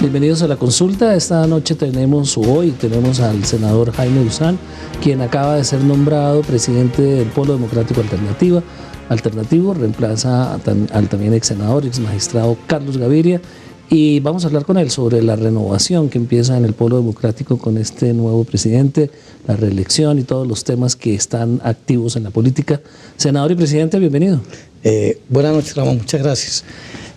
Bienvenidos a la consulta. Esta noche hoy tenemos al senador Jaime Duzán, quien acaba de ser nombrado presidente del Polo Democrático Alternativo, reemplaza al también ex senador, ex magistrado Carlos Gaviria, y vamos a hablar con él sobre la renovación que empieza en el Polo Democrático con este nuevo presidente, la reelección y todos los temas que están activos en la política. Senador y presidente, bienvenido. Buenas noches, Ramón, muchas gracias.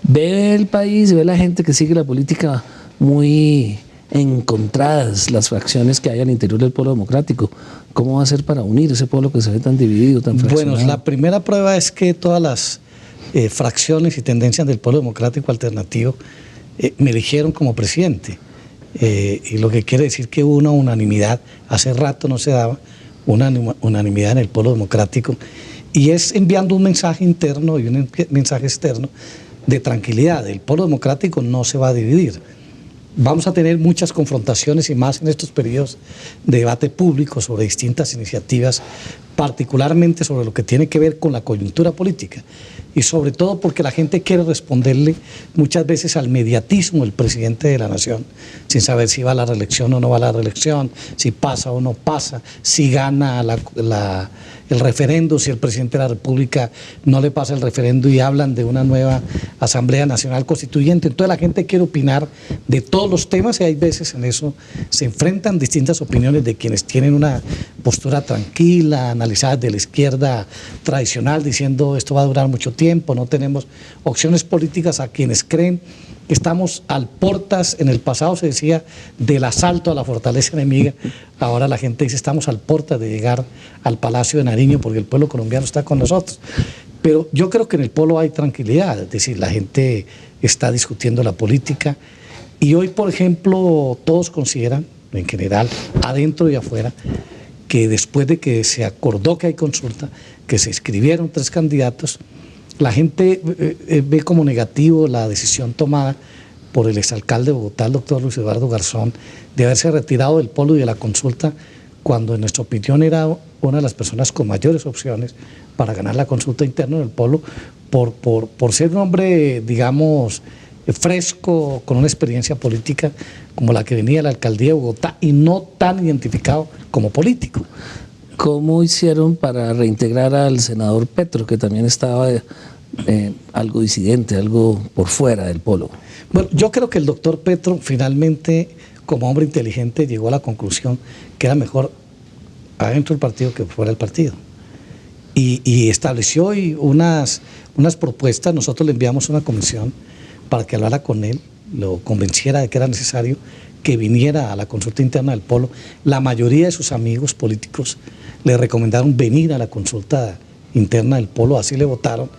Ve el país, ve la gente que sigue la política muy encontradas las fracciones que hay al interior del Polo Democrático. ¿Cómo va a ser para unir ese pueblo que se ve tan dividido, tan fraccionado? Bueno, la primera prueba es que todas las fracciones y tendencias del Polo Democrático Alternativo me eligieron como presidente. Y lo que quiere decir que hubo una unanimidad, hace rato no se daba una unanimidad en el Polo Democrático, y es enviando un mensaje interno y un mensaje externo de tranquilidad. El Polo Democrático no se va a dividir. Vamos a tener muchas confrontaciones y más en estos periodos de debate público sobre distintas iniciativas, particularmente sobre lo que tiene que ver con la coyuntura política y sobre todo porque la gente quiere responderle muchas veces al mediatismo del presidente de la nación, sin saber si va a la reelección o no va a la reelección, si pasa o no pasa, si gana el referendo, si el presidente de la República no le pasa el referendo y hablan de una nueva Asamblea Nacional Constituyente. Entonces la gente quiere opinar de todos los temas y hay veces en eso se enfrentan distintas opiniones de quienes tienen una postura tranquila, analizada de la izquierda tradicional, diciendo esto va a durar mucho tiempo, no tenemos opciones políticas, a quienes creen que estamos al portas. En el pasado se decía del asalto a la fortaleza enemiga, ahora la gente dice estamos al portas de llegar al Palacio de Nariño porque el pueblo colombiano está con nosotros. Pero yo creo que en el Polo hay tranquilidad, es decir, la gente está discutiendo la política y hoy, por ejemplo, todos consideran, en general, adentro y afuera, que después de que se acordó que hay consulta, que se inscribieron 3 candidatos, la gente ve como negativo la decisión tomada por el exalcalde de Bogotá, el doctor Luis Eduardo Garzón, de haberse retirado del Polo y de la consulta, cuando en nuestra opinión era una de las personas con mayores opciones para ganar la consulta interna del Polo, por ser un hombre, digamos, fresco, con una experiencia política como la que venía de la alcaldía de Bogotá y no tan identificado como político. ¿Cómo hicieron para reintegrar al senador Petro, que también estaba algo disidente, algo por fuera del Polo? Bueno, yo creo que el doctor Petro finalmente, como hombre inteligente, llegó a la conclusión que era mejor adentro del partido que fuera del partido. Y estableció unas propuestas. Nosotros le enviamos una comisión para que hablara con él, lo convenciera de que era necesario que viniera a la consulta interna del Polo. La mayoría de sus amigos políticos le recomendaron venir a la consulta interna del Polo, así le votaron.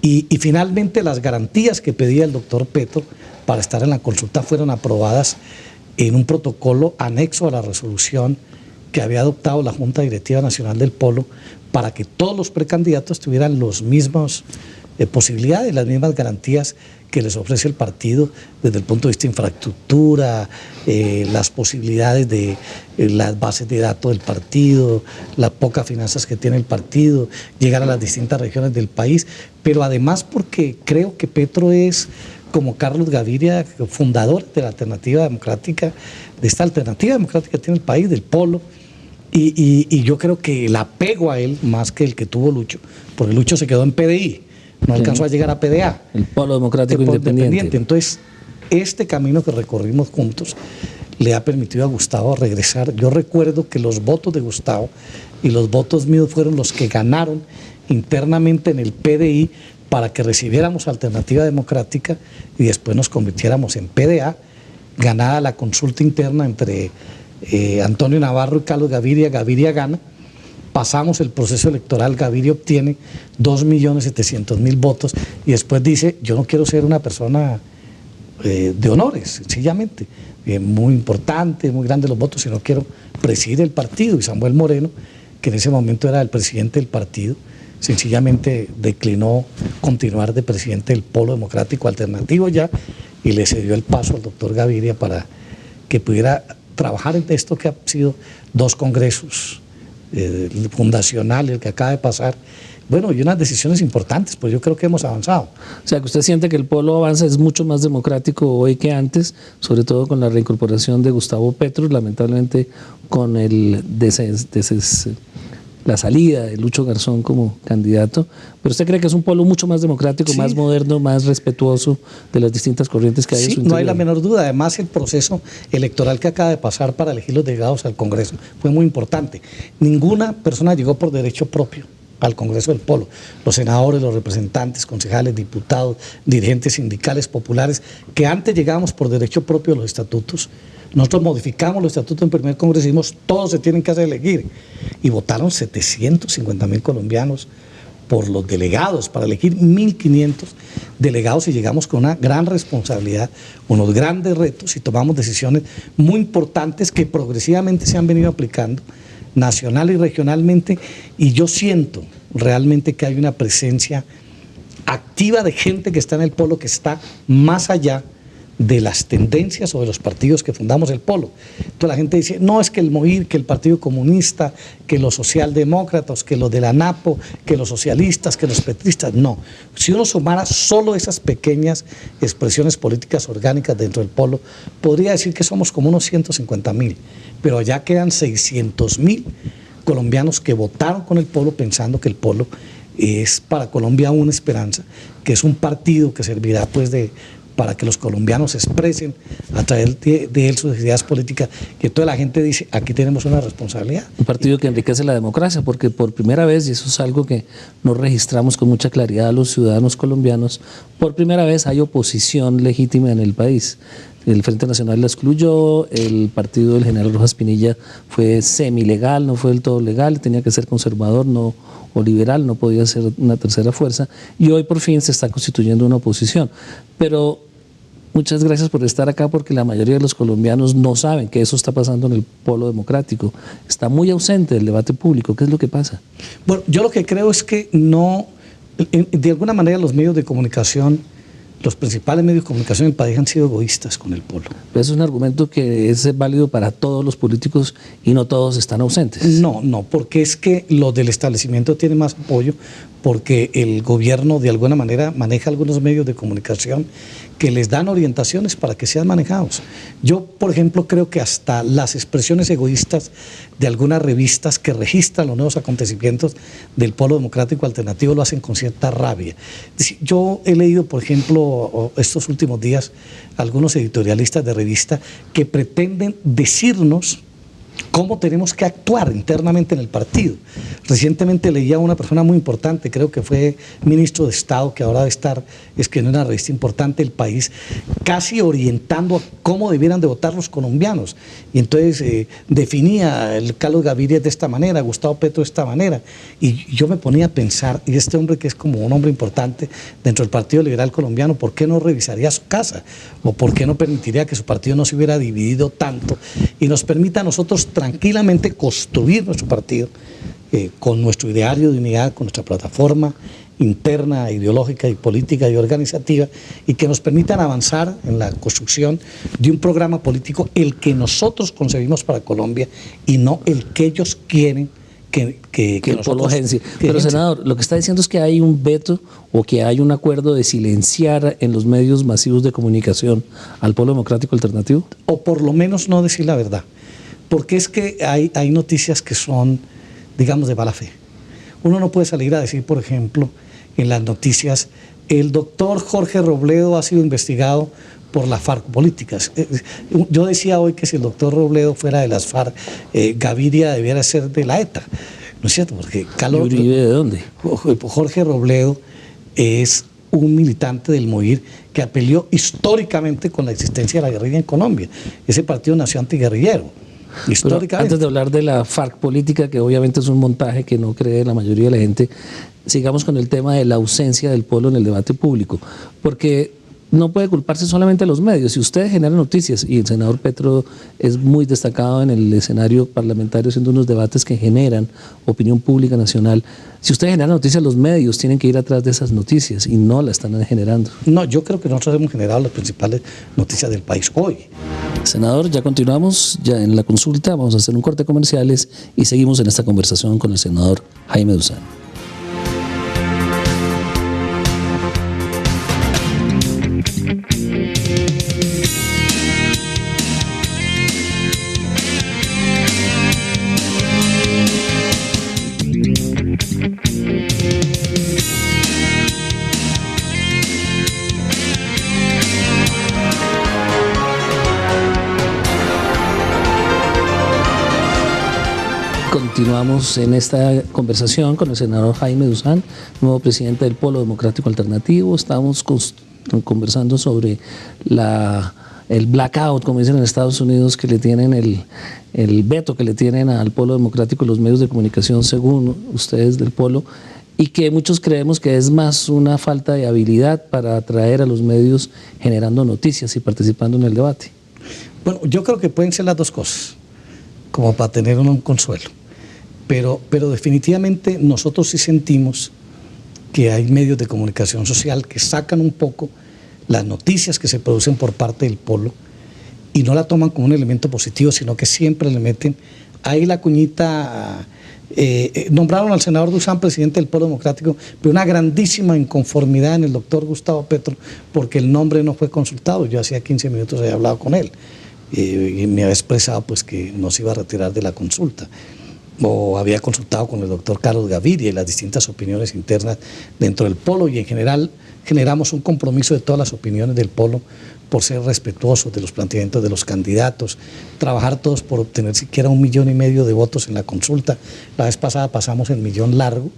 Y finalmente las garantías que pedía el doctor Petro para estar en la consulta fueron aprobadas en un protocolo anexo a la resolución que había adoptado la Junta Directiva Nacional del Polo para que todos los precandidatos tuvieran las mismas posibilidades, las mismas garantías que les ofrece el partido desde el punto de vista de infraestructura, las posibilidades de las bases de datos del partido, las pocas finanzas que tiene el partido, llegar a las distintas regiones del país, pero además porque creo que Petro es, como Carlos Gaviria, fundador de la alternativa democrática, de esta alternativa democrática que tiene el país, del Polo, y yo creo que el apego a él, más que el que tuvo Lucho, porque Lucho se quedó en PDI, no alcanzó a llegar a PDA. El Polo Democrático Independiente. Entonces, este camino que recorrimos juntos le ha permitido a Gustavo regresar. Yo recuerdo que los votos de Gustavo y los votos míos fueron los que ganaron internamente en el PDI para que recibiéramos alternativa democrática y después nos convirtiéramos en PDA, ganada la consulta interna entre Antonio Navarro y Carlos Gaviria. Gaviria gana. Pasamos el proceso electoral, Gaviria obtiene 2.700.000 votos y después dice, yo no quiero ser una persona de honores, sencillamente, muy importante, muy grande los votos, sino quiero presidir el partido. Y Samuel Moreno, que en ese momento era el presidente del partido, sencillamente declinó continuar de presidente del Polo Democrático Alternativo ya y le cedió el paso al doctor Gaviria para que pudiera trabajar en esto que ha sido 2 congresos fundacional, el que acaba de pasar, bueno, y unas decisiones importantes, pues yo creo que hemos avanzado. O sea, que usted siente que el Polo Avanza es mucho más democrático hoy que antes, sobre todo con la reincorporación de Gustavo Petro, lamentablemente con la salida de Lucho Garzón como candidato, pero usted cree que es un polo mucho más democrático, sí, más moderno, más respetuoso de las distintas corrientes que hay en su interior. No hay la menor duda. Además, el proceso electoral que acaba de pasar para elegir los delegados al Congreso fue muy importante. Ninguna persona llegó por derecho propio al Congreso del Polo. Los senadores, los representantes, concejales, diputados, dirigentes sindicales, populares, que antes llegábamos por derecho propio a los estatutos. Nosotros modificamos los estatutos en primer congreso y dijimos, todos se tienen que hacer elegir. Y votaron 750.000 colombianos por los delegados, para elegir 1.500 delegados, y llegamos con una gran responsabilidad, unos grandes retos, y tomamos decisiones muy importantes que progresivamente se han venido aplicando, nacional y regionalmente, y yo siento realmente que hay una presencia activa de gente que está en el polo, que está más allá de las tendencias o de los partidos que fundamos el polo. Entonces la gente dice, no, es que el MOIR, que el Partido Comunista, que los socialdemócratas, que los de la NAPO, que los socialistas, que los petristas. No, si uno sumara solo esas pequeñas expresiones políticas orgánicas dentro del polo, podría decir que somos como unos 150.000, pero allá quedan 600.000 colombianos que votaron con el polo pensando que el polo es para Colombia una esperanza, que es un partido que servirá pues para que los colombianos expresen a través de él sus ideas políticas, que toda la gente dice, aquí tenemos una responsabilidad. Un partido que enriquece la democracia, porque por primera vez, y eso es algo que nos registramos con mucha claridad a los ciudadanos colombianos, por primera vez hay oposición legítima en el país. El Frente Nacional la excluyó, el partido del general Rojas Pinilla fue semilegal, no fue del todo legal, tenía que ser conservador o liberal, no podía ser una tercera fuerza, y hoy por fin se está constituyendo una oposición. Pero muchas gracias por estar acá, porque la mayoría de los colombianos no saben que eso está pasando en el polo democrático. Está muy ausente del debate público. ¿Qué es lo que pasa? Bueno, yo lo que creo es que no, de alguna manera los medios de comunicación, los principales medios de comunicación del país han sido egoístas con el polo. Pero es un argumento que es válido para todos los políticos y no todos están ausentes. No, porque es que los del establecimiento tienen más apoyo, porque el gobierno de alguna manera maneja algunos medios de comunicación que les dan orientaciones para que sean manejados. Yo, por ejemplo, creo que hasta las expresiones egoístas de algunas revistas que registran los nuevos acontecimientos del polo democrático alternativo lo hacen con cierta rabia. Yo he leído, por ejemplo, estos últimos días, algunos editorialistas de revista que pretenden decirnos cómo tenemos que actuar internamente en el partido. Recientemente leía a una persona muy importante, creo que fue ministro de Estado, que ahora debe estar escribiendo una revista importante, El País, casi orientando a cómo debieran de votar los colombianos. Y entonces definía el Carlos Gaviria de esta manera, Gustavo Petro de esta manera. Y yo me ponía a pensar, y este hombre que es como un hombre importante dentro del Partido Liberal Colombiano, ¿por qué no revisaría su casa? ¿O por qué no permitiría que su partido no se hubiera dividido tanto y nos permita a nosotros tranquilamente construir nuestro partido con nuestro ideario de unidad, con nuestra plataforma interna, ideológica y política y organizativa, y que nos permitan avanzar en la construcción de un programa político, el que nosotros concebimos para Colombia y no el que ellos quieren que nosotros agencie. Pero senador, lo que está diciendo es que hay un veto o que hay un acuerdo de silenciar en los medios masivos de comunicación al Polo Democrático Alternativo. O por lo menos no decir la verdad. Porque es que hay noticias que son, digamos, de mala fe. Uno no puede salir a decir, por ejemplo, en las noticias, el doctor Jorge Robledo ha sido investigado por las FARC políticas. Yo decía hoy que si el doctor Robledo fuera de las FARC, Gaviria debiera ser de la ETA. ¿No es cierto? Porque ¿Y Uribe de dónde? Jorge Robledo es un militante del MOIR que peleó históricamente con la existencia de la guerrilla en Colombia. Ese partido nació antiguerrillero. Antes de hablar de la FARC política, que obviamente es un montaje que no cree la mayoría de la gente, sigamos con el tema de la ausencia del polo en el debate público, porque no puede culparse solamente a los medios. Si ustedes generan noticias, y el senador Petro es muy destacado en el escenario parlamentario haciendo unos debates que generan opinión pública nacional, si ustedes generan noticias, los medios tienen que ir atrás de esas noticias y no las están generando. No, yo creo que nosotros hemos generado las principales noticias del país hoy. Senador, ya continuamos, ya en la consulta, vamos a hacer un corte de comerciales y seguimos en esta conversación con el senador Jaime Duzán. Continuamos en esta conversación con el senador Jaime Duzán, nuevo presidente del Polo Democrático Alternativo. Estamos conversando sobre el blackout, como dicen en Estados Unidos, que le tienen el veto que le tienen al Polo Democrático y los medios de comunicación, según ustedes del Polo, y que muchos creemos que es más una falta de habilidad para atraer a los medios generando noticias y participando en el debate. Bueno, yo creo que pueden ser las dos cosas, como para tener un consuelo. Pero definitivamente nosotros sí sentimos que hay medios de comunicación social que sacan un poco las noticias que se producen por parte del Polo y no la toman como un elemento positivo, sino que siempre le meten ahí la cuñita. Nombraron al senador Duzán presidente del Polo Democrático, pero una grandísima inconformidad en el doctor Gustavo Petro porque el nombre no fue consultado. Yo hacía 15 minutos había hablado con él y me había expresado pues que no se iba a retirar de la consulta, o había consultado con el doctor Carlos Gaviria y las distintas opiniones internas dentro del Polo, y en general generamos un compromiso de todas las opiniones del Polo por ser respetuosos de los planteamientos de los candidatos, trabajar todos por obtener siquiera 1,5 millones de votos en la consulta. La vez pasada pasamos el 1 millón largo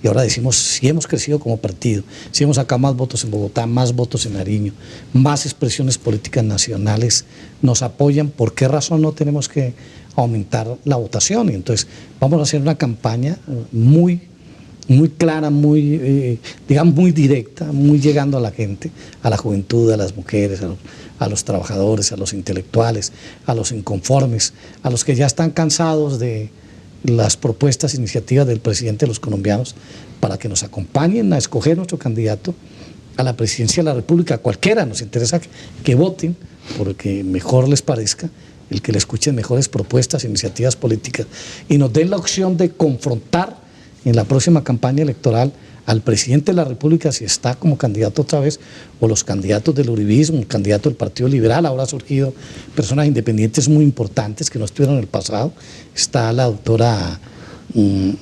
y ahora decimos si hemos crecido como partido, si hemos sacado más votos en Bogotá, más votos en Nariño, más expresiones políticas nacionales nos apoyan, ¿por qué razón no tenemos que aumentar la votación? Y entonces vamos a hacer una campaña muy clara, digamos muy directa, muy llegando a la gente, a la juventud, a las mujeres, a los trabajadores, a los intelectuales, a los inconformes, a los que ya están cansados de las propuestas, iniciativas del presidente de los colombianos, para que nos acompañen a escoger nuestro candidato a la presidencia de la República. Cualquiera, nos interesa que voten por el que mejor les parezca, el que le escuchen mejores propuestas, iniciativas políticas, y nos den la opción de confrontar en la próxima campaña electoral al presidente de la República, si está como candidato otra vez, o los candidatos del uribismo, el candidato del Partido Liberal. Ahora han surgido personas independientes muy importantes que no estuvieron en el pasado. Está la doctora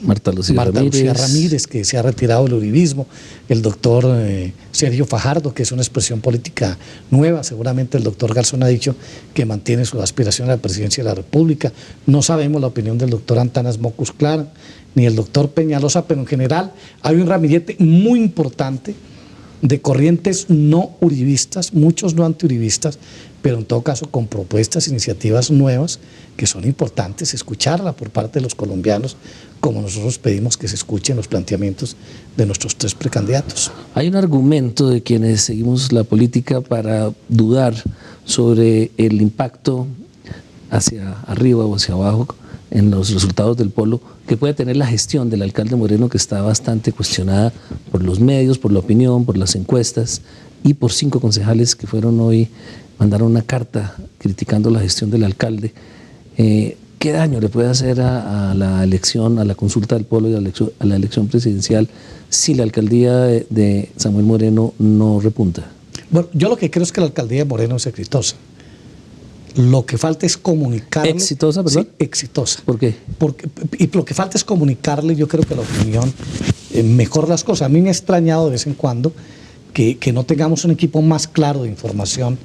Marta Lucía Ramírez, que se ha retirado del uribismo, el doctor Sergio Fajardo, que es una expresión política nueva. Seguramente el doctor Garzón ha dicho que mantiene su aspiración a la presidencia de la República. No sabemos la opinión del doctor Antanas Mocus Clara, ni el doctor Peñalosa, pero en general hay un ramillete muy importante de corrientes no uribistas, muchos no antiuribistas, pero en todo caso con propuestas, iniciativas nuevas que son importantes escucharla por parte de los colombianos, como nosotros pedimos que se escuchen los planteamientos de nuestros 3 precandidatos. Hay un argumento de quienes seguimos la política para dudar sobre el impacto hacia arriba o hacia abajo en los resultados del Polo que puede tener la gestión del alcalde Moreno, que está bastante cuestionada por los medios, por la opinión, por las encuestas y por 5 concejales que fueron hoy, mandaron una carta criticando la gestión del alcalde. ¿Qué daño le puede hacer a la elección, a la consulta del Polo y a la elección presidencial si la alcaldía de Samuel Moreno no repunta? Bueno, yo lo que creo es que la alcaldía de Moreno es exitosa. Lo que falta es comunicarle. ¿Exitosa, perdón? Sí, exitosa. ¿Por qué? Y lo que falta es comunicarle, yo creo que la opinión, mejor las cosas. A mí me ha extrañado de vez en cuando que no tengamos un equipo más claro de información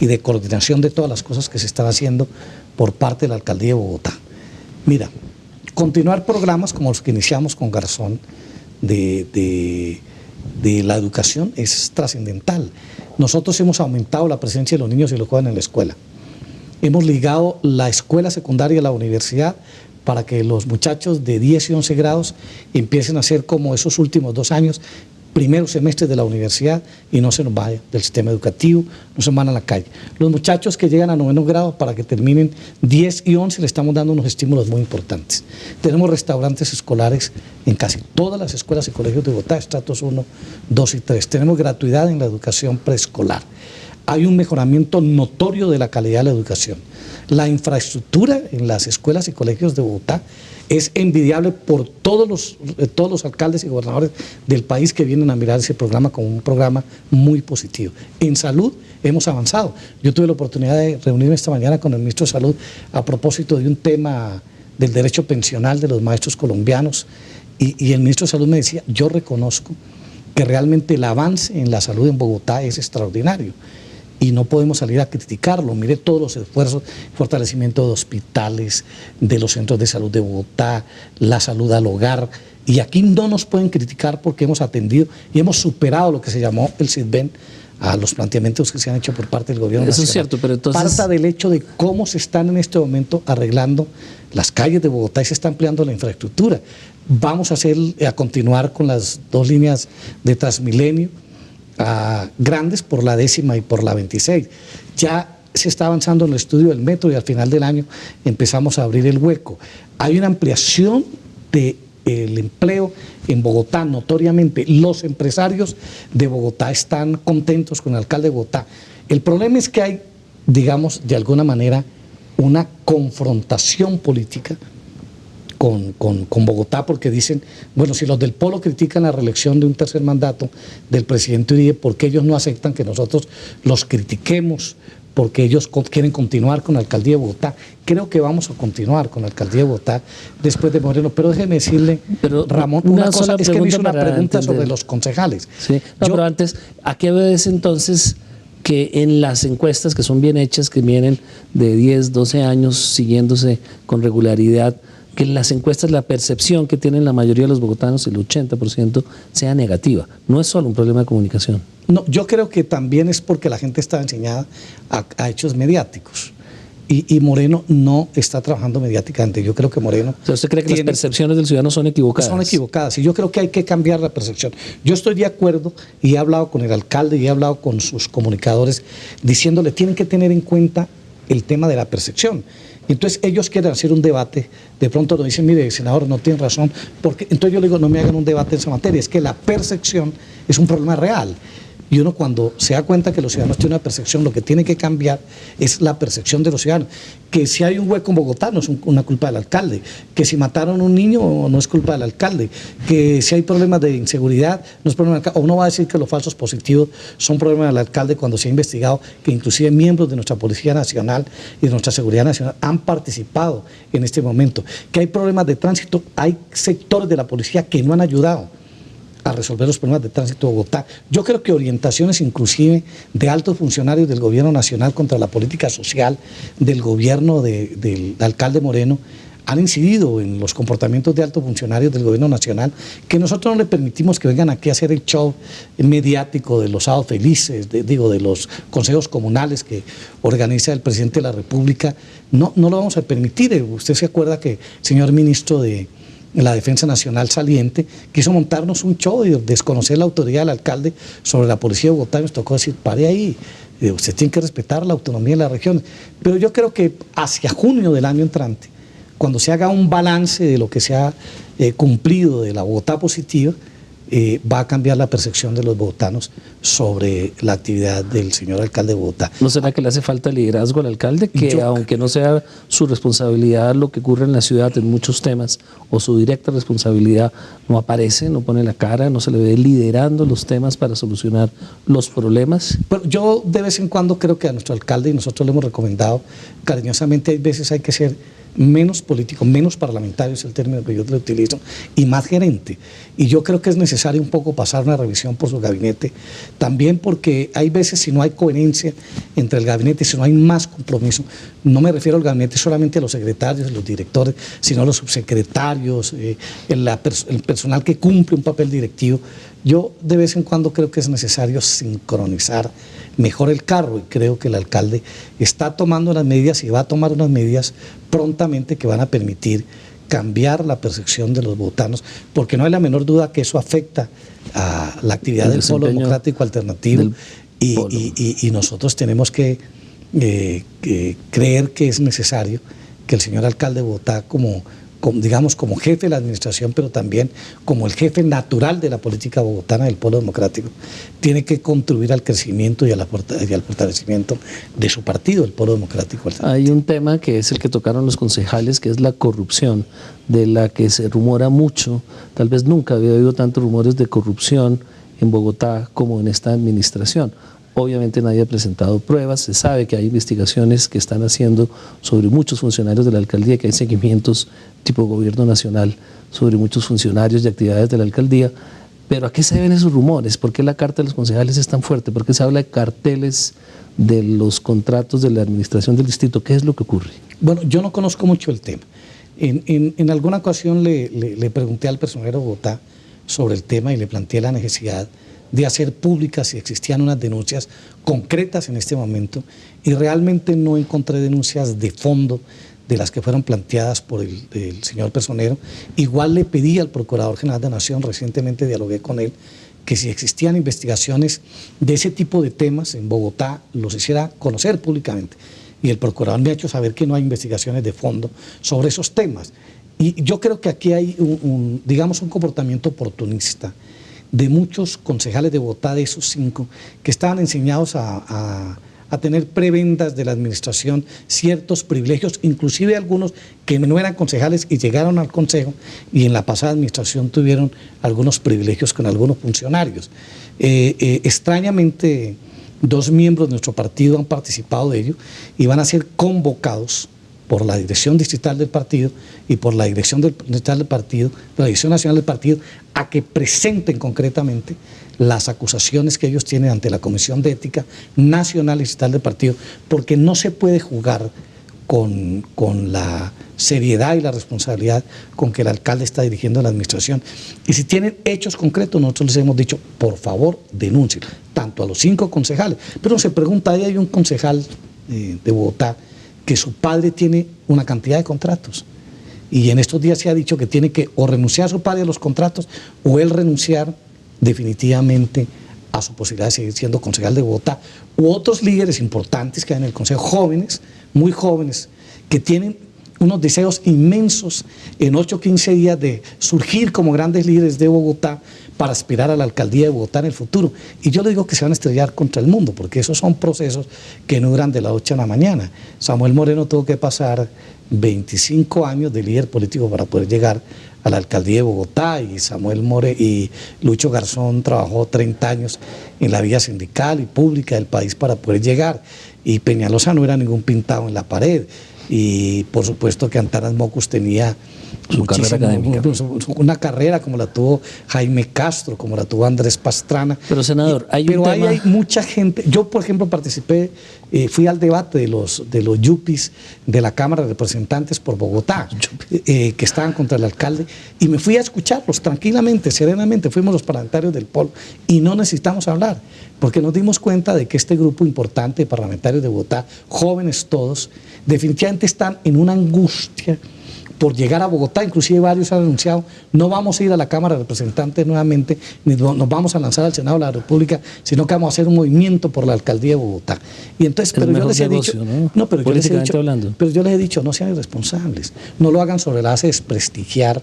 y de coordinación de todas las cosas que se están haciendo por parte de la alcaldía de Bogotá. Mira, continuar programas como los que iniciamos con Garzón de la educación es trascendental. Nosotros hemos aumentado la presencia de los niños y los jóvenes en la escuela. Hemos ligado la escuela secundaria a la universidad para que los muchachos de 10 y 11 grados empiecen a hacer como esos últimos 2 años, primeros semestres de la universidad, y no se nos vaya del sistema educativo, no se van a la calle. Los muchachos que llegan a 9º grado, para que terminen 10 y 11, le estamos dando unos estímulos muy importantes. Tenemos restaurantes escolares en casi todas las escuelas y colegios de Bogotá, estratos 1, 2 y 3. Tenemos gratuidad en la educación preescolar. Hay un mejoramiento notorio de la calidad de la educación. La infraestructura en las escuelas y colegios de Bogotá es envidiable por todos los alcaldes y gobernadores del país que vienen a mirar ese programa como un programa muy positivo. En salud hemos avanzado. Yo tuve la oportunidad de reunirme esta mañana con el ministro de Salud a propósito de un tema del derecho pensional de los maestros colombianos, y el ministro de Salud me decía, yo reconozco que realmente el avance en la salud en Bogotá es extraordinario. y no podemos salir a criticarlo. Mire todos los esfuerzos, fortalecimiento de hospitales, de los centros de salud de Bogotá, la salud al hogar, y aquí no nos pueden criticar porque hemos atendido y hemos superado lo que se llamó el SIDVEN a los planteamientos que se han hecho por parte del gobierno nacional. Eso es cierto, pero entonces... Parta del hecho de cómo se están en este momento arreglando las calles de Bogotá y se está ampliando la infraestructura. Vamos a continuar con las 2 líneas de Transmilenio grandes por la 10ª y por la 26. Ya se está avanzando en el estudio del metro y al final del año empezamos a abrir el hueco. Hay una ampliación del empleo en Bogotá, notoriamente. Los empresarios de Bogotá están contentos con el alcalde de Bogotá. El problema es que hay, digamos, de alguna manera, una confrontación política con Bogotá, porque dicen, bueno, si los del Polo critican la reelección de un tercer mandato del presidente Uribe, ¿por qué ellos no aceptan que nosotros los critiquemos? Porque ellos quieren continuar con la alcaldía de Bogotá. Creo que vamos a continuar con la alcaldía de Bogotá después de Moreno. Pero déjeme decirle, Ramón, una cosa, es que me hizo una pregunta sobre los concejales. Sí. No, pero antes, ¿a qué obedece entonces que en las encuestas que son bien hechas, que vienen de 10, 12 años siguiéndose con regularidad, que en las encuestas la percepción que tienen la mayoría de los bogotanos, el 80%, sea negativa? No es solo un problema de comunicación. No, yo creo que también es porque la gente está enseñada a hechos mediáticos. Y Moreno no está trabajando mediáticamente. Yo creo que Moreno... O sea, ¿usted cree que las percepciones del ciudadano son equivocadas? Son equivocadas, y yo creo que hay que cambiar la percepción. Yo estoy de acuerdo y he hablado con el alcalde y he hablado con sus comunicadores diciéndole, tienen que tener en cuenta el tema de la percepción. Entonces ellos quieren hacer un debate, de pronto nos dicen, mire, senador, no tiene razón, porque entonces yo le digo, no me hagan un debate en esa materia, es que la percepción es un problema real. Y uno cuando se da cuenta que los ciudadanos tienen una percepción, lo que tiene que cambiar es la percepción de los ciudadanos. Que si hay un hueco en Bogotá no es una culpa del alcalde, que si mataron a un niño no es culpa del alcalde, que si hay problemas de inseguridad no es problema del alcalde. O no va a decir que los falsos positivos son problemas del alcalde cuando se ha investigado que inclusive miembros de nuestra Policía Nacional y de nuestra Seguridad Nacional han participado en este momento. Que hay problemas de tránsito, hay sectores de la policía que no han ayudado a resolver los problemas de tránsito de Bogotá. Yo creo que orientaciones inclusive de altos funcionarios del gobierno nacional contra la política social del gobierno del alcalde Moreno han incidido en los comportamientos de altos funcionarios del gobierno nacional, que nosotros no le permitimos que vengan aquí a hacer el show mediático de los sábados felices, de los consejos comunales que organiza el presidente de la República. No lo vamos a permitir. Usted se acuerda que el señor ministro de la Defensa Nacional saliente quiso montarnos un show y desconocer la autoridad del alcalde sobre la policía de Bogotá, y nos tocó decir, pare ahí, usted tiene que respetar la autonomía de las regiones. Pero yo creo que hacia junio del año entrante, cuando se haga un balance de lo que se ha cumplido de la Bogotá positiva, va a cambiar la percepción de los bogotanos sobre la actividad del señor alcalde de Bogotá. ¿No será que le hace falta liderazgo al alcalde? Que aunque no sea su responsabilidad lo que ocurre en la ciudad en muchos temas, o su directa responsabilidad, no aparece, no pone la cara, no se le ve liderando los temas para solucionar los problemas. Pero yo de vez en cuando creo que a nuestro alcalde, y nosotros le hemos recomendado cariñosamente, hay veces hay que ser menos político, menos parlamentario, es el término que yo le utilizo, y más gerente. Y yo creo que es necesario un poco pasar una revisión por su gabinete, también porque hay veces si no hay coherencia entre el gabinete, si no hay más compromiso, no me refiero al gabinete solamente a los secretarios, los directores, sino a los subsecretarios, el personal que cumple un papel directivo. Yo de vez en cuando creo que es necesario sincronizar mejor el carro, y creo que el alcalde está tomando unas medidas y va a tomar unas medidas prontamente que van a permitir cambiar la percepción de los bogotanos, porque no hay la menor duda que eso afecta a la actividad del Polo Democrático Alternativo, y nosotros tenemos que creer que es necesario que el señor alcalde de Bogotá, digamos, como jefe de la administración, pero también como el jefe natural de la política bogotana del Polo Democrático, tiene que contribuir al crecimiento y al fortalecimiento de su partido, el Polo Democrático. Hay un tema que es el que tocaron los concejales, que es la corrupción, de la que se rumora mucho. Tal vez nunca había habido tantos rumores de corrupción en Bogotá como en esta administración. Obviamente nadie ha presentado pruebas, se sabe que hay investigaciones que están haciendo sobre muchos funcionarios de la alcaldía, que hay seguimientos tipo gobierno nacional sobre muchos funcionarios y actividades de la alcaldía, pero ¿a qué se deben esos rumores? ¿Por qué la carta de los concejales es tan fuerte? ¿Por qué se habla de carteles de los contratos de la administración del distrito. ¿Qué es lo que ocurre? Bueno, yo no conozco mucho el tema. En alguna ocasión le pregunté al personero de Bogotá sobre el tema y le planteé la necesidad de hacer públicas si existían unas denuncias concretas en este momento, y realmente no encontré denuncias de fondo de las que fueron planteadas por el señor personero. Igual le pedí al Procurador General de la Nación, recientemente dialogué con él, que si existían investigaciones de ese tipo de temas en Bogotá, los hiciera conocer públicamente. Y el Procurador me ha hecho saber que no hay investigaciones de fondo sobre esos temas. Y yo creo que aquí hay digamos, un comportamiento oportunista de muchos concejales de Bogotá, de esos 5, que estaban enseñados a tener prebendas de la administración ciertos privilegios, inclusive algunos que no eran concejales y llegaron al consejo y en la pasada administración tuvieron algunos privilegios con algunos funcionarios. Extrañamente, 2 miembros de nuestro partido han participado de ello y van a ser convocados por la dirección distrital del partido y por la dirección distrital del partido, la dirección nacional del partido, a que presenten concretamente las acusaciones que ellos tienen ante la Comisión de Ética Nacional y Distrital del partido, porque no se puede jugar con la seriedad y la responsabilidad con que el alcalde está dirigiendo la administración. Y si tienen hechos concretos, nosotros les hemos dicho, por favor, denuncien, tanto a los 5 concejales. Pero se pregunta, ahí hay un concejal de Bogotá que su padre tiene una cantidad de contratos, y en estos días se ha dicho que tiene que o renunciar a su padre a los contratos o él renunciar definitivamente a su posibilidad de seguir siendo concejal de Bogotá, u otros líderes importantes que hay en el consejo, jóvenes, muy jóvenes, que tienen unos deseos inmensos en 8 o 15 días de surgir como grandes líderes de Bogotá para aspirar a la alcaldía de Bogotá en el futuro. Y yo le digo que se van a estrellar contra el mundo, porque esos son procesos que no duran de la noche a la mañana. Samuel Moreno tuvo que pasar 25 años de líder político para poder llegar a la alcaldía de Bogotá, y Lucho Garzón trabajó 30 años en la vida sindical y pública del país para poder llegar, y Peñalosa no era ningún pintado en la pared, y por supuesto que Antanas Mocus tenía su carrera académica, una carrera como la tuvo Jaime Castro, como la tuvo Andrés Pastrana. Pero senador, hay mucha gente. Yo, por ejemplo, participé, fui al debate de los yuppies de la Cámara de Representantes por Bogotá, que estaban contra el alcalde, y me fui a escucharlos tranquilamente, serenamente. Fuimos los parlamentarios del Polo y no necesitamos hablar, porque nos dimos cuenta de que este grupo importante de parlamentarios de Bogotá, jóvenes todos, definitivamente están en una angustia por llegar a Bogotá. Inclusive varios han anunciado, no vamos a ir a la Cámara de Representantes nuevamente, ni nos vamos a lanzar al Senado de la República, sino que vamos a hacer un movimiento por la alcaldía de Bogotá. Y entonces, pero yo les he dicho, pero yo les he dicho, no sean irresponsables, no lo hagan sobre la base de desprestigiar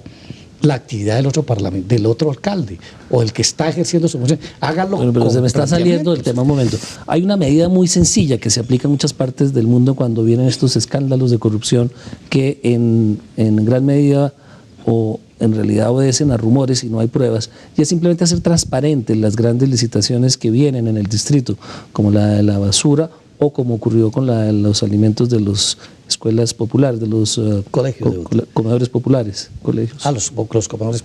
la actividad del otro alcalde o el que está ejerciendo su función. Háganlo. Pero se me está saliendo del tema un momento. Hay una medida muy sencilla que se aplica en muchas partes del mundo cuando vienen estos escándalos de corrupción, que en gran medida o en realidad obedecen a rumores y no hay pruebas, y es simplemente hacer transparentes las grandes licitaciones que vienen en el distrito, como la de la basura o como ocurrió con los alimentos de las escuelas populares, de los comedores populares, colegios. Los comedores.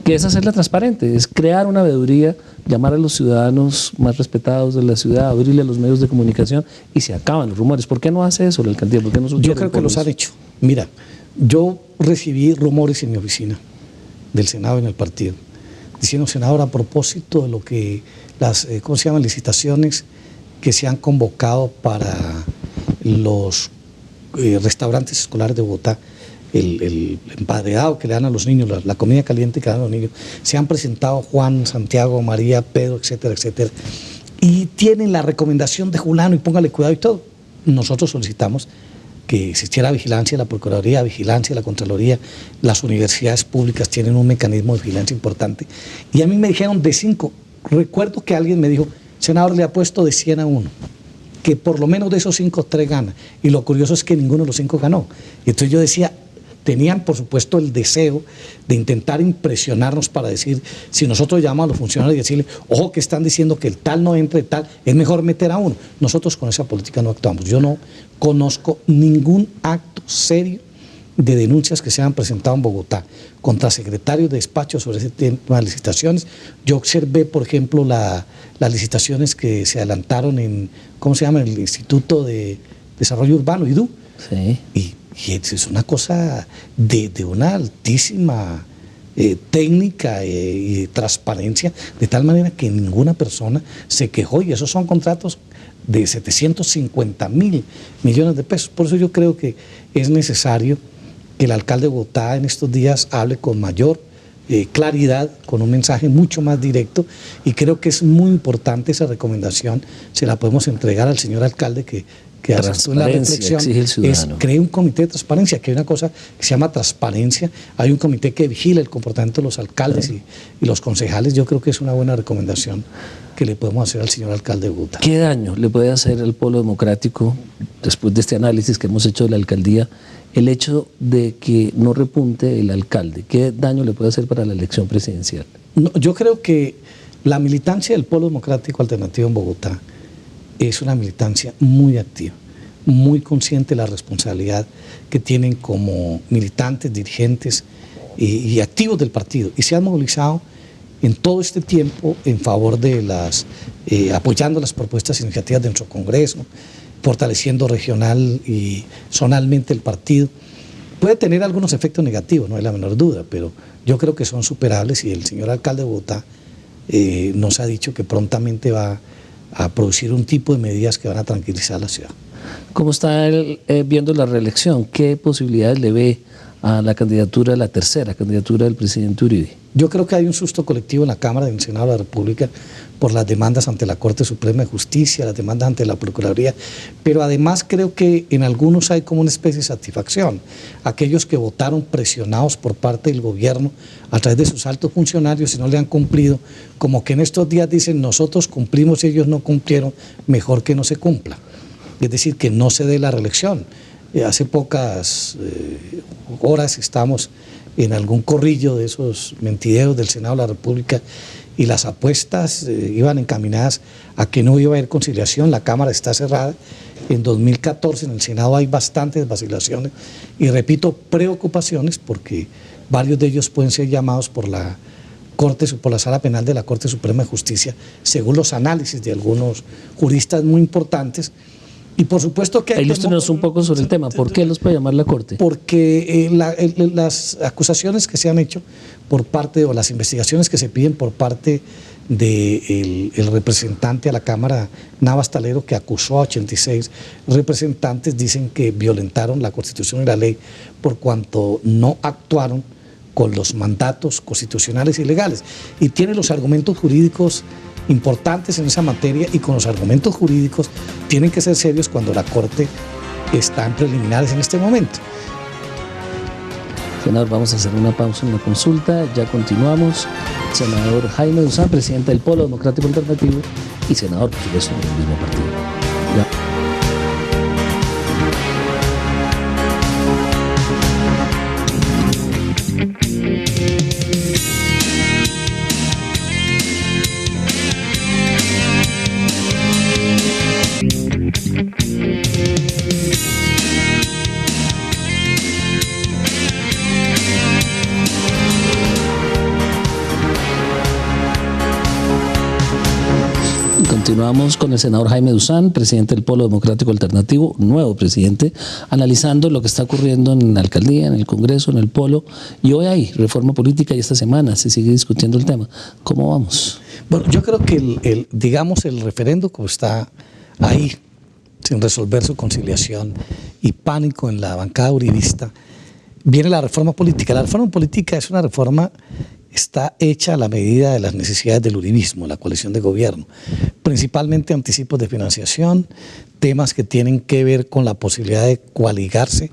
Que es hacerla transparente, es crear una veeduría, llamar a los ciudadanos más respetados de la ciudad, abrirle a los medios de comunicación y se acaban los rumores. ¿Por qué no hace eso la alcaldía? ¿Por qué no Yo creo que los han hecho. Mira, yo recibí rumores en mi oficina del Senado en el partido, diciendo, senador, a propósito de lo que las licitaciones que se han convocado para los restaurantes escolares de Bogotá, el emparedado que le dan a los niños, la comida caliente que le dan a los niños, se han presentado Juan, Santiago, María, Pedro, etcétera, etcétera, y tienen la recomendación de Julano y póngale cuidado y todo. Nosotros solicitamos que existiera vigilancia, la Procuraduría, vigilancia, la Contraloría, las universidades públicas tienen un mecanismo de vigilancia importante, y a mí me dijeron de 5, recuerdo que alguien me dijo, senador, le ha puesto de 100 a 1, que por lo menos de esos 5, 3 gana, y lo curioso es que ninguno de los 5 ganó. Y entonces yo decía, tenían por supuesto el deseo de intentar impresionarnos para decir, si nosotros llamamos a los funcionarios y decirle, ojo que están diciendo que el tal no entre, tal, es mejor meter a uno. Nosotros con esa política no actuamos. Yo no conozco ningún acto serio de denuncias que se han presentado en Bogotá contra secretarios de despacho sobre ese tema de licitaciones. Yo observé, por ejemplo, las licitaciones que se adelantaron en, ¿cómo se llama?, el Instituto de Desarrollo Urbano, IDU. Sí. Y es una cosa de una altísima técnica y transparencia, de tal manera que ninguna persona se quejó, y esos son contratos de 750.000 millones de pesos. Por eso yo creo que es necesario que el alcalde de Bogotá en estos días hable con mayor claridad, con un mensaje mucho más directo, y creo que es muy importante esa recomendación. Se la podemos entregar al señor alcalde que aceptó la reflexión, es cree un comité de transparencia, que hay una cosa que se llama transparencia, hay un comité que vigila el comportamiento de los alcaldes y los concejales. Yo creo que es una buena recomendación que le podemos hacer al señor alcalde de Bogotá. ¿Qué daño le puede hacer al Polo Democrático, después de este análisis que hemos hecho de la alcaldía, el hecho de que no repunte el alcalde? ¿Qué daño le puede hacer para la elección presidencial? No, yo creo que la militancia del Polo Democrático Alternativo en Bogotá es una militancia muy activa, muy consciente de la responsabilidad que tienen como militantes, dirigentes y activos del partido, y se han movilizado en todo este tiempo en favor de apoyando las propuestas e iniciativas de nuestro Congreso, fortaleciendo regional y zonalmente el partido. Puede tener algunos efectos negativos, no hay la menor duda, pero yo creo que son superables, y el señor alcalde de Bogotá nos ha dicho que prontamente va a producir un tipo de medidas que van a tranquilizar la ciudad. ¿Cómo está él viendo la reelección? ¿Qué posibilidades le ve a la candidatura, la tercera candidatura del presidente Uribe? Yo creo que hay un susto colectivo en la Cámara y en el Senado de la República por las demandas ante la Corte Suprema de Justicia, las demandas ante la Procuraduría, pero además creo que en algunos hay como una especie de satisfacción. Aquellos que votaron presionados por parte del gobierno a través de sus altos funcionarios y no le han cumplido, como que en estos días dicen nosotros cumplimos y ellos no cumplieron, mejor que no se cumpla. Es decir, que no se dé la reelección. Hace pocas horas estamos en algún corrillo de esos mentideros del Senado de la República y las apuestas iban encaminadas a que no iba a haber conciliación. La Cámara está cerrada. En 2014 en el Senado hay bastantes vacilaciones y, repito, preocupaciones, porque varios de ellos pueden ser llamados por la Sala Penal de la Corte Suprema de Justicia, según los análisis de algunos juristas muy importantes. Y por supuesto que... Ilústrenos un poco sobre el tema. ¿Por qué los puede llamar la Corte? Porque las acusaciones que se han hecho por parte, o las investigaciones que se piden por parte del representante a la Cámara, Navas Talero, que acusó a 86 representantes, dicen que violentaron la Constitución y la ley por cuanto no actuaron con los mandatos constitucionales y legales. Y tiene los argumentos jurídicos importantes en esa materia, y con los argumentos jurídicos tienen que ser serios cuando la Corte está en preliminares en este momento. Senador, vamos a hacer una pausa en la consulta, ya continuamos. Senador Jaime Duzán, presidente del Polo Democrático Alternativo y senador, por supuesto, del mismo partido. Ya. Continuamos con el senador Jaime Duzán, presidente del Polo Democrático Alternativo, nuevo presidente, analizando lo que está ocurriendo en la alcaldía, en el Congreso, en el Polo, y hoy hay reforma política y esta semana se sigue discutiendo el tema. ¿Cómo vamos? Bueno, yo creo que el referendo, como está ahí, sin resolver su conciliación, y pánico en la bancada uribista, viene la reforma política. La reforma política es una reforma, está hecha a la medida de las necesidades del uribismo, la coalición de gobierno, principalmente anticipos de financiación, temas que tienen que ver con la posibilidad de coaligarse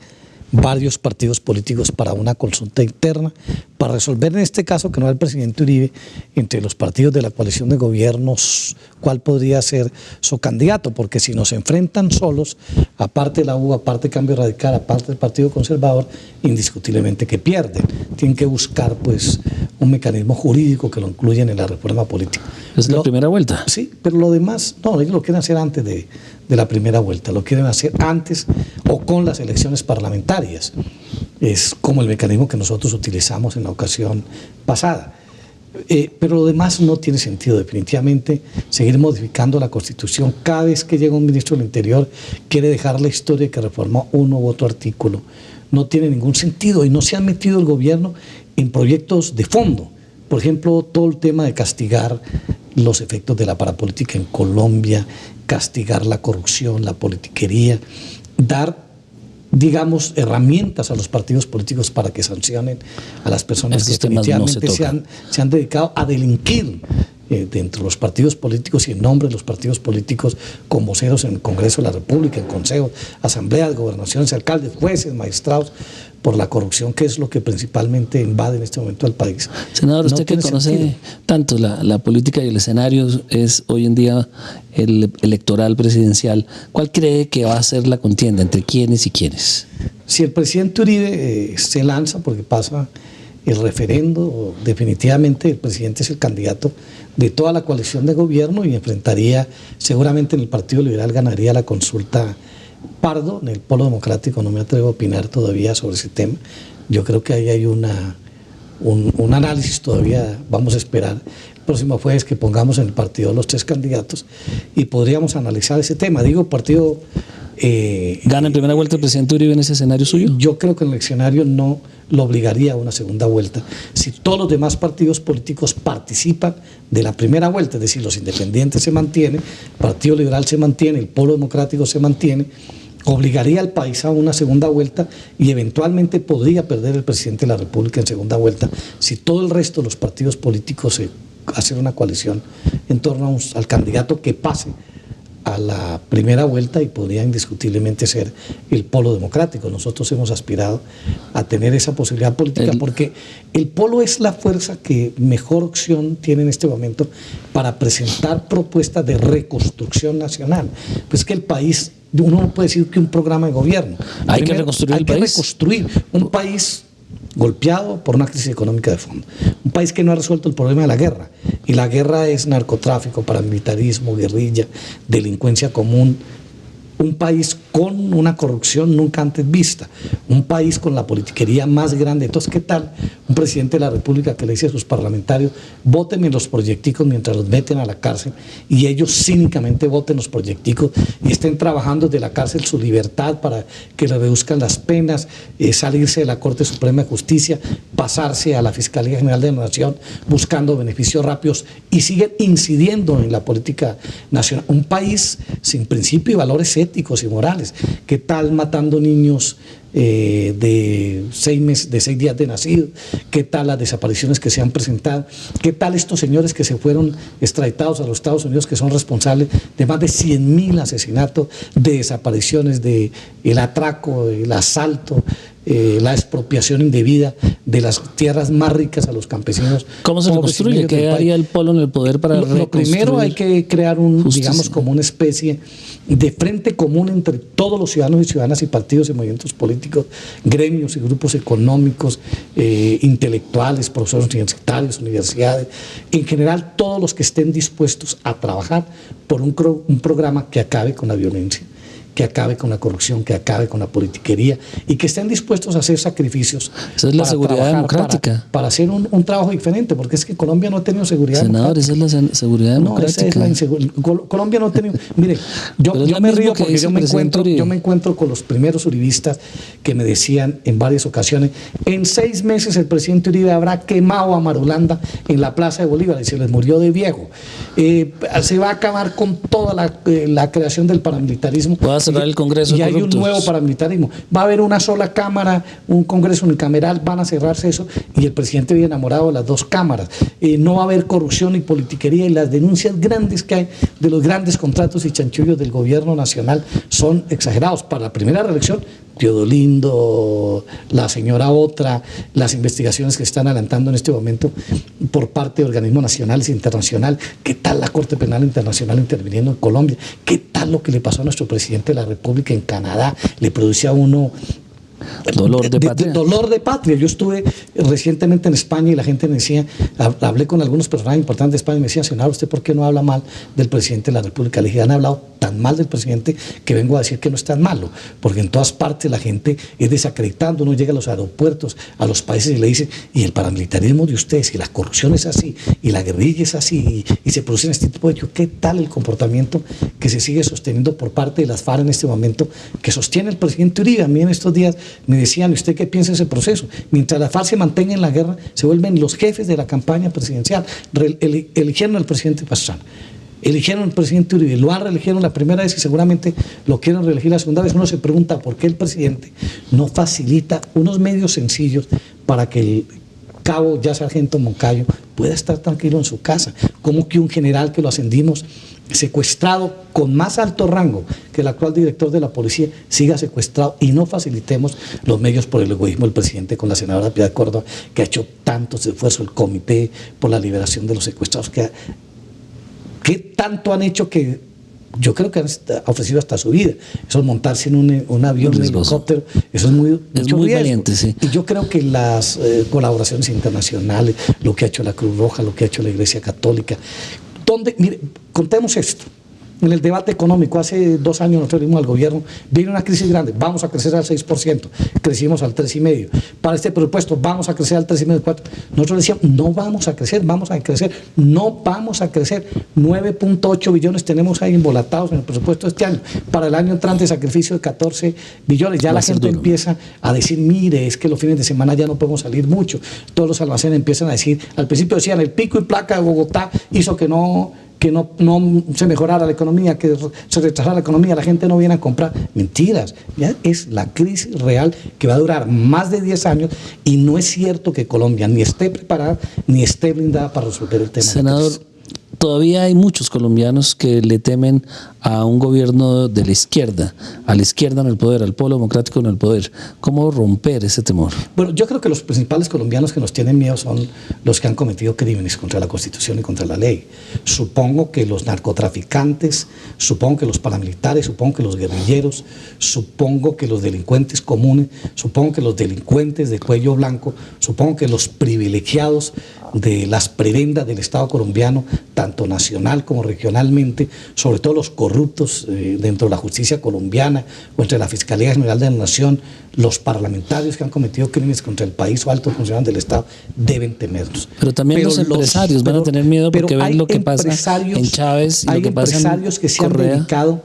varios partidos políticos para una consulta interna, para resolver en este caso, que no es el presidente Uribe, entre los partidos de la coalición de gobiernos, cuál podría ser su candidato, porque si nos enfrentan solos, aparte de la U, aparte de Cambio Radical, aparte del Partido Conservador, indiscutiblemente que pierden. Tienen que buscar pues un mecanismo jurídico que lo incluyan en la reforma política. ¿Es la primera vuelta? Sí, pero lo demás, no, ellos lo quieren hacer antes de la primera vuelta, lo quieren hacer antes o con las elecciones parlamentarias. Es como el mecanismo que nosotros utilizamos en la ocasión pasada. Pero lo demás no tiene sentido, definitivamente. Seguir modificando la Constitución cada vez que llega un ministro del Interior quiere dejar la historia que reformó uno u otro artículo. No tiene ningún sentido y no se ha metido el gobierno en proyectos de fondo. Por ejemplo, todo el tema de castigar los efectos de la parapolítica en Colombia, castigar la corrupción, la politiquería, dar, digamos, herramientas a los partidos políticos para que sancionen a las personas que definitivamente se han dedicado a delinquir dentro de los partidos políticos y en nombre de los partidos políticos con voceros en el Congreso de la República, en consejos, asambleas, gobernaciones, alcaldes, jueces, magistrados, por la corrupción, que es lo que principalmente invade en este momento al país. Senador, usted que conoce tanto la política y el escenario es hoy en día el electoral presidencial, ¿cuál cree que va a ser la contienda entre quiénes y quiénes? Si el presidente Uribe se lanza porque pasa el referendo, definitivamente el presidente es el candidato de toda la coalición de gobierno y enfrentaría, seguramente en el Partido Liberal ganaría la consulta Pardo. En el Polo Democrático no me atrevo a opinar todavía sobre ese tema. Yo creo que ahí hay un análisis todavía, vamos a esperar el próximo jueves que pongamos en el partido los 3 candidatos y podríamos analizar ese tema. Digo, partido... ¿Gana en primera vuelta el presidente Uribe en ese escenario suyo? Yo creo que el escenario no lo obligaría a una segunda vuelta. Si todos los demás partidos políticos participan de la primera vuelta, es decir, los independientes se mantienen, el Partido Liberal se mantiene, el Polo Democrático se mantiene, obligaría al país a una segunda vuelta y eventualmente podría perder el presidente de la República en segunda vuelta si todo el resto de los partidos políticos hacen una coalición en torno al candidato que pase a la primera vuelta y podría indiscutiblemente ser el Polo Democrático. Nosotros hemos aspirado a tener esa posibilidad política porque el Polo es la fuerza que mejor opción tiene en este momento para presentar propuestas de reconstrucción nacional. Pues que el país, uno no puede decir que un programa de gobierno. Hay que reconstruir el país. Hay que reconstruir un país golpeado por una crisis económica de fondo. Un país que no ha resuelto el problema de la guerra. Y la guerra es narcotráfico, paramilitarismo, guerrilla, delincuencia común. Un país con una corrupción nunca antes vista. Un país con la politiquería más grande. Entonces, ¿qué tal un presidente de la República que le dice a sus parlamentarios, vótenme los proyecticos mientras los meten a la cárcel, y ellos cínicamente voten los proyecticos y estén trabajando desde la cárcel su libertad para que le reduzcan las penas, salirse de la Corte Suprema de Justicia, pasarse a la Fiscalía General de la Nación buscando beneficios rápidos y siguen incidiendo en la política nacional? Un país sin principio y valores éticos y morales. ¿Qué tal matando niños de 6 días de nacido? ¿Qué tal las desapariciones que se han presentado? ¿Qué tal estos señores que se fueron extraditados a los Estados Unidos, que son responsables de más de 100.000 asesinatos, de desapariciones, de el atraco, el asalto, la expropiación indebida de las tierras más ricas a los campesinos? ¿Cómo se reconstruye? ¿Qué haría el Polo en el poder para reconstruir? Lo primero, hay que crear digamos, como una especie de frente común entre todos los ciudadanos y ciudadanas y partidos y movimientos políticos, gremios y grupos económicos, intelectuales, profesores universitarios, universidades, en general todos los que estén dispuestos a trabajar por un programa que acabe con la violencia, que acabe con la corrupción, que acabe con la politiquería y que estén dispuestos a hacer sacrificios. Esa es la seguridad democrática. Para hacer un trabajo diferente, porque es que Colombia no ha tenido seguridad democrática. Senador, esa es la seguridad democrática. No, esa es Colombia no ha tenido... Mire, yo me río porque yo me encuentro con los primeros uribistas que me decían en varias ocasiones, en 6 meses el presidente Uribe habrá quemado a Marulanda en la Plaza de Bolívar y se les murió de viejo. Se va a acabar con toda la creación del paramilitarismo. El Congreso y hay un nuevo paramilitarismo. Va a haber una sola cámara, un Congreso unicameral, van a cerrarse eso, y el presidente viene enamorado de las 2 cámaras. No va a haber corrupción y politiquería, y las denuncias grandes que hay de los grandes contratos y chanchullos del gobierno nacional son exagerados. Para la primera reelección, Teodolindo, la señora Otra, las investigaciones que están adelantando en este momento por parte de organismos nacionales e internacionales. ¿Qué tal la Corte Penal Internacional interviniendo en Colombia? ¿Qué tal lo que le pasó a nuestro presidente de la República en Canadá? Le produce a uno dolor de patria. Dolor de patria. Yo estuve recientemente en España y la gente me decía, hablé con algunos personajes importantes de España y me decía, senador, ¿usted por qué no habla mal del presidente de la República? Le dije, han hablado tan mal del presidente que vengo a decir que no es tan malo, porque en todas partes la gente es desacreditando, uno llega a los aeropuertos, a los países y le dice, y el paramilitarismo de ustedes, y la corrupción es así, y la guerrilla es así, y se producen este tipo de hechos. ¿Qué tal el comportamiento que se sigue sosteniendo por parte de las FARC en este momento, que sostiene el presidente Uribe? A mí en estos días me decían, ¿y usted qué piensa de ese proceso? Mientras la FARC se mantenga en la guerra, se vuelven los jefes de la campaña presidencial. Eligieron al presidente Pastrana, eligieron al presidente Uribe, lo han reeligieron la primera vez y seguramente lo quieren reelegir la segunda vez. Uno se pregunta por qué el presidente no facilita unos medios sencillos para que el cabo ya sargento Moncayo pueda estar tranquilo en su casa. Como que un general que lo ascendimos secuestrado con más alto rango que el actual director de la policía siga secuestrado, y no facilitemos los medios por el egoísmo del presidente con la senadora Piedad Córdoba, que ha hecho tantos esfuerzos, el comité por la liberación de los secuestrados, que tanto han hecho que yo creo que han ofrecido hasta su vida. Eso es montarse en un avión, un helicóptero, eso es muy valiente, sí. Y yo creo que las colaboraciones internacionales, lo que ha hecho la Cruz Roja, lo que ha hecho la Iglesia Católica, mire, contemos esto. En el debate económico, hace 2 años nosotros dimos al gobierno, viene una crisis grande, vamos a crecer al 6%, crecimos al 3,5%. Para este presupuesto vamos a crecer al 3,5%, 4%. Nosotros decíamos, no vamos a crecer, no vamos a crecer. 9.8 billones tenemos ahí embolatados en el presupuesto de este año. Para el año entrante, sacrificio de 14 billones. Ya la gente empieza a decir, mire, es que los fines de semana ya no podemos salir mucho. Todos los almacenes empiezan a decir, al principio decían, el pico y placa de Bogotá hizo que no se mejorara la economía, que se retrasara la economía, la gente no viene a comprar. Mentiras, ya es la crisis real que va a durar más de 10 años, y no es cierto que Colombia ni esté preparada ni esté blindada para resolver el tema. Senador, todavía hay muchos colombianos que le temen a un gobierno de la izquierda en el poder, al Polo Democrático en el poder. ¿Cómo romper ese temor? Bueno, yo creo que los principales colombianos que nos tienen miedo son los que han cometido crímenes contra la Constitución y contra la ley. Supongo que los narcotraficantes, supongo que los paramilitares, supongo que los guerrilleros, supongo que los delincuentes comunes, supongo que los delincuentes de cuello blanco, supongo que los privilegiados de las prebendas del Estado colombiano, tanto nacional como regionalmente, sobre todo los corruptos dentro de la justicia colombiana o entre la Fiscalía General de la Nación, los parlamentarios que han cometido crímenes contra el país o altos funcionarios del Estado, deben temerlos. Pero también los empresarios van a tener miedo porque ven lo que pasa en Chávez y lo que pasa en Correa. Hay empresarios que se han dedicado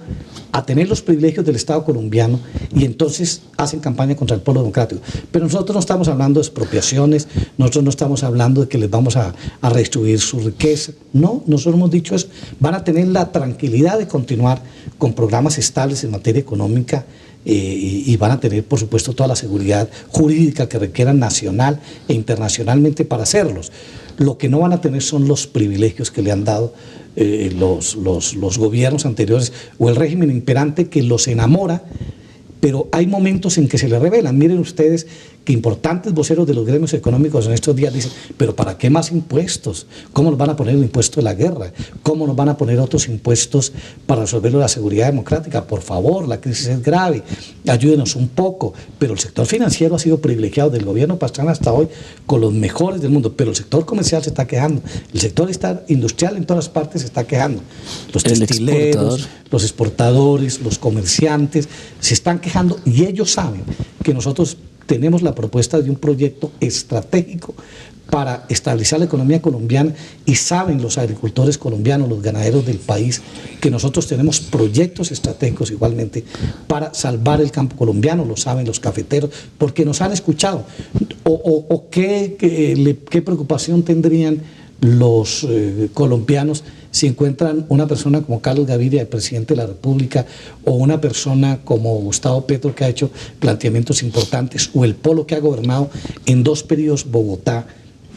a tener los privilegios del Estado colombiano y entonces hacen campaña contra el Polo Democrático. Pero nosotros no estamos hablando de expropiaciones, nosotros no estamos hablando de que les vamos a redistribuir su riqueza. No, nosotros hemos dicho eso. Van a tener la tranquilidad de continuar con programas estables en materia económica y van a tener, por supuesto, toda la seguridad jurídica que requieran nacional e internacionalmente para hacerlos. Lo que no van a tener son los privilegios que le han dado los gobiernos anteriores o el régimen imperante, que los enamora, pero hay momentos en que se le revelan. Miren ustedes que importantes voceros de los gremios económicos en estos días dicen, pero ¿para qué más impuestos? ¿Cómo nos van a poner el impuesto de la guerra? ¿Cómo nos van a poner otros impuestos para resolver la seguridad democrática? Por favor, la crisis es grave, ayúdenos un poco. Pero el sector financiero ha sido privilegiado del gobierno Pastrana hasta hoy con los mejores del mundo, pero el sector comercial se está quejando, el sector industrial en todas partes se está quejando. Los textileros, los exportadores, los comerciantes se están quejando, y ellos saben que nosotros tenemos la propuesta de un proyecto estratégico para estabilizar la economía colombiana, y saben los agricultores colombianos, los ganaderos del país, que nosotros tenemos proyectos estratégicos igualmente para salvar el campo colombiano. Lo saben los cafeteros, porque nos han escuchado. ¿Qué preocupación tendrían los colombianos si encuentran una persona como Carlos Gaviria, el presidente de la República, o una persona como Gustavo Petro, que ha hecho planteamientos importantes, o el Polo, que ha gobernado en 2 periodos Bogotá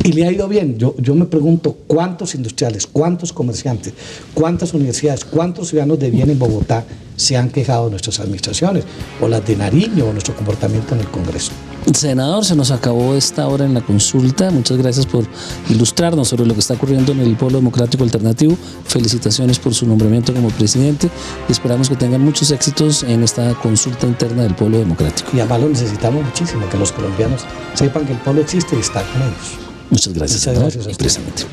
y le ha ido bien? Yo me pregunto, ¿cuántos industriales, cuántos comerciantes, cuántas universidades, cuántos ciudadanos de bien en Bogotá se han quejado de nuestras administraciones, o las de Nariño, o nuestro comportamiento en el Congreso? Senador, se nos acabó esta hora en la consulta. Muchas gracias por ilustrarnos sobre lo que está ocurriendo en el Polo Democrático Alternativo. Felicitaciones por su nombramiento como presidente y esperamos que tengan muchos éxitos en esta consulta interna del Polo Democrático. Y además lo necesitamos muchísimo, que los colombianos sepan que el Polo existe y está con ellos. Muchas gracias, senador, gracias y presidente.